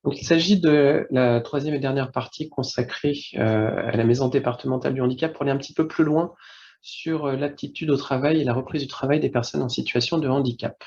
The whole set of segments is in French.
Donc, il s'agit de la troisième et dernière partie consacrée à la maison départementale du handicap pour aller un petit peu plus loin sur l'aptitude au travail et la reprise du travail des personnes en situation de handicap.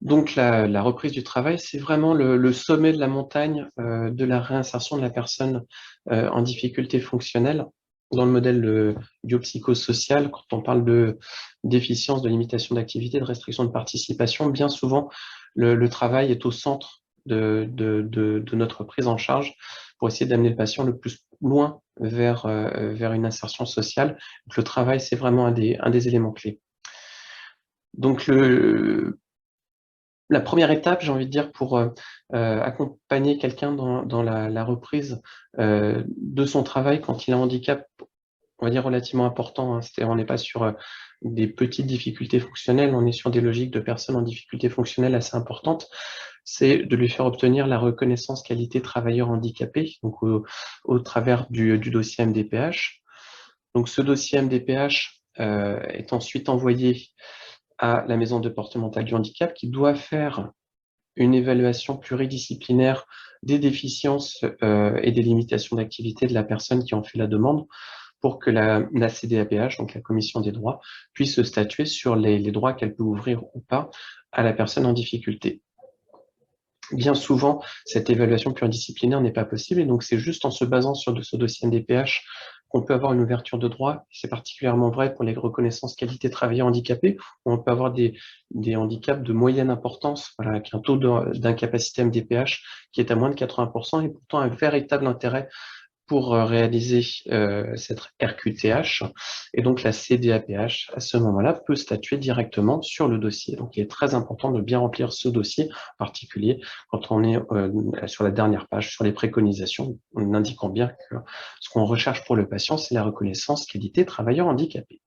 Donc, la reprise du travail, c'est vraiment le sommet de la montagne de la réinsertion de la personne en difficulté fonctionnelle. Dans le modèle biopsychosocial, quand on parle de déficience, de limitation d'activité, de restriction de participation, bien souvent, le travail est au centre de notre prise en charge pour essayer d'amener le patient le plus loin vers une insertion sociale. Donc, le travail, c'est vraiment un des éléments clés. Donc, la première étape, j'ai envie de dire, pour accompagner quelqu'un dans la reprise de son travail quand il a un handicap, on va dire, relativement important, hein. C'est-à-dire, on n'est pas sur des petites difficultés fonctionnelles, on est sur des logiques de personnes en difficulté fonctionnelle assez importantes. C'est de lui faire obtenir la reconnaissance qualité travailleur handicapé, donc au travers du dossier MDPH. Donc, ce dossier MDPH est ensuite envoyé à la maison départementale du handicap qui doit faire une évaluation pluridisciplinaire des déficiences et des limitations d'activité de la personne qui en fait la demande pour que la CDAPH, donc la Commission des droits, puisse statuer sur les droits qu'elle peut ouvrir ou pas à la personne en difficulté. Bien souvent, cette évaluation pluridisciplinaire n'est pas possible et donc c'est juste en se basant sur ce dossier NDPH qu'on peut avoir une ouverture de droit. C'est particulièrement vrai pour les reconnaissances qualité travailleur handicapé, où on peut avoir des handicaps de moyenne importance, voilà, avec un taux d'incapacité MDPH qui est à moins de 80% et pourtant un véritable intérêt pour réaliser cette RQTH. Et donc, la CDAPH, à ce moment-là, peut statuer directement sur le dossier. Donc, il est très important de bien remplir ce dossier, en particulier quand on est sur la dernière page, sur les préconisations, en indiquant bien que ce qu'on recherche pour le patient, c'est la reconnaissance qualité travailleur handicapé.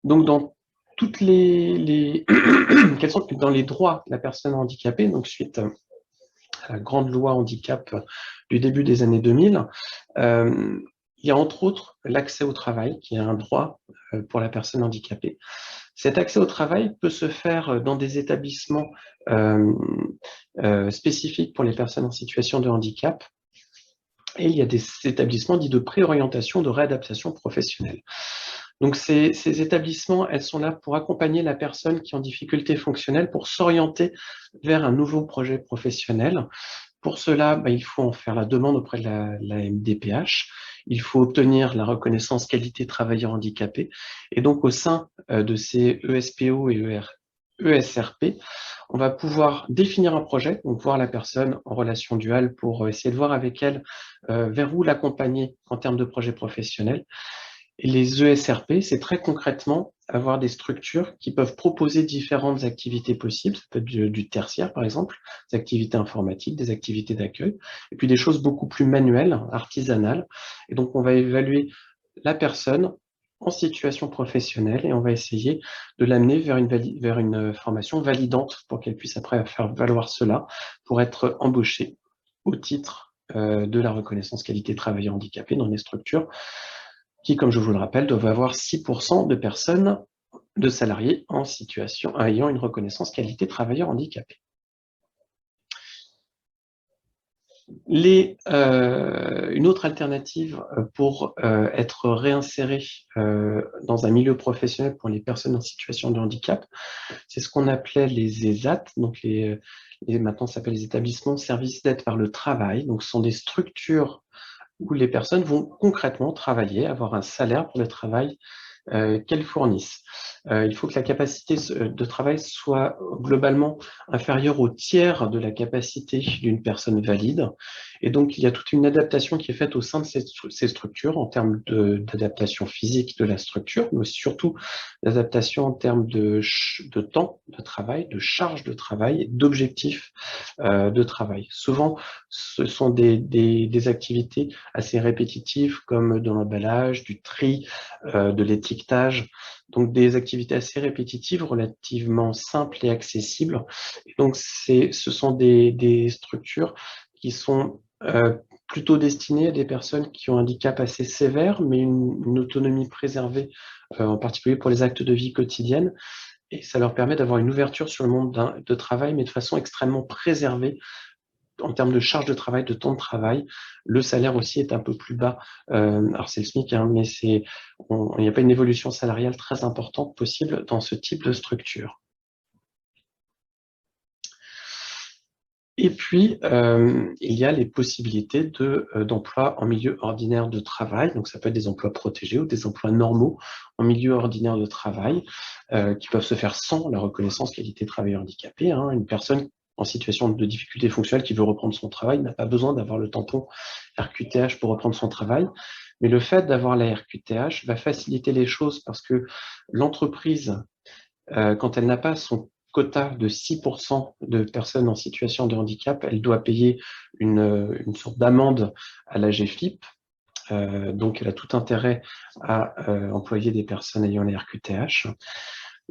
Donc, dans toutes quels sont dans les droits de la personne handicapée, donc suite la grande loi handicap du début des années 2000, il y a entre autres l'accès au travail, qui est un droit pour la personne handicapée. Cet accès au travail peut se faire dans des établissements spécifiques pour les personnes en situation de handicap. Et il y a des établissements dits de préorientation, de réadaptation professionnelle. Donc ces établissements, elles sont là pour accompagner la personne qui est en difficulté fonctionnelle pour s'orienter vers un nouveau projet professionnel. Pour cela, il faut en faire la demande auprès de la MDPH. Il faut obtenir la reconnaissance qualité travailleur handicapé. Et donc, au sein de ces ESPO et ESRP, on va pouvoir définir un projet, donc voir la personne en relation duale pour essayer de voir avec elle vers où l'accompagner en termes de projet professionnel. Et les ESRP, c'est très concrètement avoir des structures qui peuvent proposer différentes activités possibles. Ça peut être du tertiaire, par exemple, des activités informatiques, des activités d'accueil, et puis des choses beaucoup plus manuelles, artisanales. Et donc, on va évaluer la personne en situation professionnelle et on va essayer de l'amener vers une formation validante pour qu'elle puisse après faire valoir cela pour être embauchée au titre de la reconnaissance qualité travailleur handicapé dans les structures qui, comme je vous le rappelle, doivent avoir 6% de personnes, de salariés en situation ayant une reconnaissance qualité travailleur handicapé. Une autre alternative pour être réinséré dans un milieu professionnel pour les personnes en situation de handicap, c'est ce qu'on appelait les ESAT, donc maintenant ça s'appelle les établissements de services d'aide par le travail. Donc ce sont des structures où les personnes vont concrètement travailler, avoir un salaire pour le travail qu'elles fournissent. Il faut que la capacité de travail soit globalement inférieure au tiers de la capacité d'une personne valide. Et donc, il y a toute une adaptation qui est faite au sein de ces structures en termes d'adaptation physique de la structure, mais surtout d'adaptation en termes de temps de travail, de charge de travail et d'objectifs de travail. Souvent, ce sont des activités assez répétitives comme de l'emballage, du tri, de l'étiquetage, donc des activités assez répétitives, relativement simples et accessibles. Et donc, ce sont des structures qui sont plutôt destinées à des personnes qui ont un handicap assez sévère, mais une autonomie préservée, en particulier pour les actes de vie quotidienne, et ça leur permet d'avoir une ouverture sur le monde de travail, mais de façon extrêmement préservée en termes de charge de travail, de temps de travail. Le salaire aussi est un peu plus bas. Alors c'est le SMIC, hein, mais il n'y a pas une évolution salariale très importante possible dans ce type de structure. Et puis, il y a les possibilités d'emploi en milieu ordinaire de travail. Donc, ça peut être des emplois protégés ou des emplois normaux en milieu ordinaire de travail qui peuvent se faire sans la reconnaissance qualité travailleur handicapé, hein. Une personne en situation de difficulté fonctionnelle qui veut reprendre son travail n'a pas besoin d'avoir le tampon RQTH pour reprendre son travail. Mais le fait d'avoir la RQTH va faciliter les choses parce que l'entreprise, quand elle n'a pas son quota de 6% de personnes en situation de handicap, elle doit payer une sorte d'amende à la GFIP. Donc, elle a tout intérêt à employer des personnes ayant les RQTH.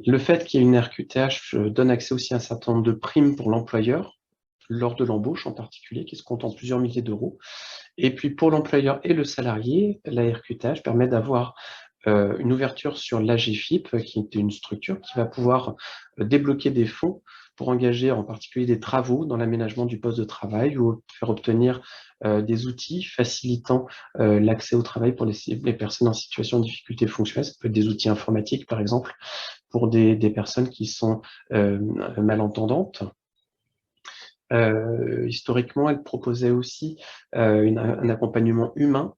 Le fait qu'il y ait une RQTH donne accès aussi à un certain nombre de primes pour l'employeur, lors de l'embauche en particulier, qui se compte en plusieurs milliers d'euros. Et puis, pour l'employeur et le salarié, la RQTH permet d'avoir une ouverture sur l'AGFIP, qui est une structure qui va pouvoir débloquer des fonds pour engager en particulier des travaux dans l'aménagement du poste de travail ou faire obtenir des outils facilitant l'accès au travail pour les personnes en situation de difficulté fonctionnelle. Ça peut être des outils informatiques, par exemple, pour des personnes qui sont malentendantes. Historiquement, elle proposait aussi un accompagnement humain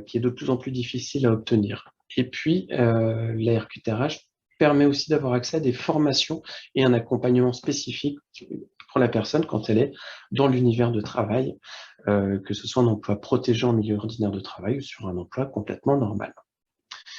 qui est de plus en plus difficile à obtenir. Et puis, la RQTRH permet aussi d'avoir accès à des formations et un accompagnement spécifique pour la personne quand elle est dans l'univers de travail, que ce soit un emploi protégé en milieu ordinaire de travail ou sur un emploi complètement normal.